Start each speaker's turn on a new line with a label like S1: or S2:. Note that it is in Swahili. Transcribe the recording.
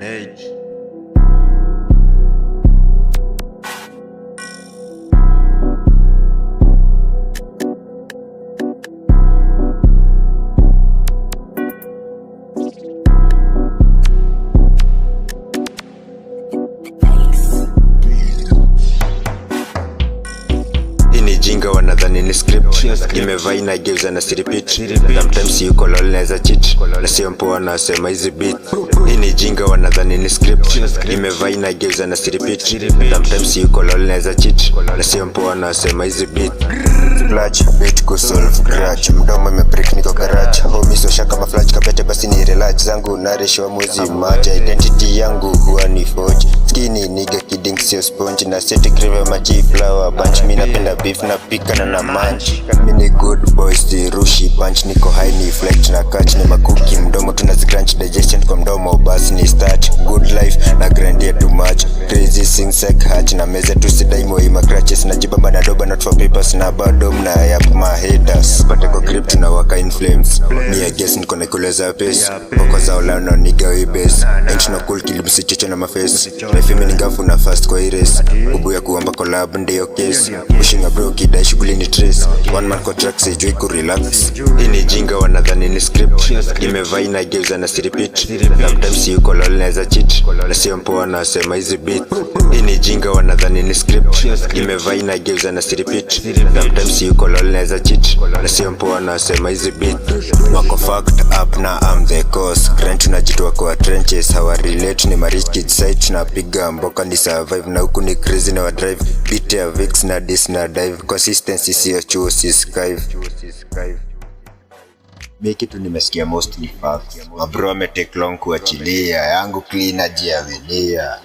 S1: manage.
S2: Jinga wanadhani ni script, nimevaa inageuza na repeat. Sometimes yuko lol naeza cheat, na sio mpoa nasema hizi beat. Hii ni jinga wanadhani ni script, nimevaa inageuza na repeat. Sometimes yuko lol naeza cheat, na sio mpoa nasema hizi beat. Flash beat ku solve grudge, mdomo imebreak niko garage. Homie so shaka ma flash kabete basi ni relax zangu narishwa mwezi maja. Identity yangu huwa ni forge, skinny nigga kidding sio sponge. Na set crave maji flower bunch, mimi napenda beef na pika na manchi. Mini good boys the rushi punch, niko high ni flight na catch. Ni makuki mdomo tunazicrunch, digestion kwa mdomo basi ni start. Good life na grandia too much, crazy sing sec hatch. Na meze tu sidai moima crutches, na jibamba na doba not for papers. Na bado mna yap my haters, pate kwa grip tunawaka in flames. Me I guess niko nakuleza pace, poko za ulano niga we base. Ain't no cool kill msichocho na maface. Life mimi ngafu na fast kwa race, ubu ya kuamba collab ndio case. Pushing a bro kid shughuli ni trace, one man contract sijui ku relax. Hii ni jinga wanadhani ni script, nimevaa inageuza na repeat. Sometimes yuko lol naeza cheat, na sio mpoa nasema hizi beat. Hii ni jinga wanadhani ni script, nimevaa inageuza na repeat. Sometimes yuko lol naeza cheat, na sio mpoa nasema hizi beat. Wako fucked up na I'm the cause, grind tunajitoa kwa trenches. Hawa relate ni ma rich kids side, tunapiga mboka ni survive. Na huku ni crazy na wa drive, beat ya Vix na dis na dive. Consistency sio chuo si skive. Mimi kitu nimesikia mostly facts, mabro ame take long kuachilia yangu clean ajiavilia.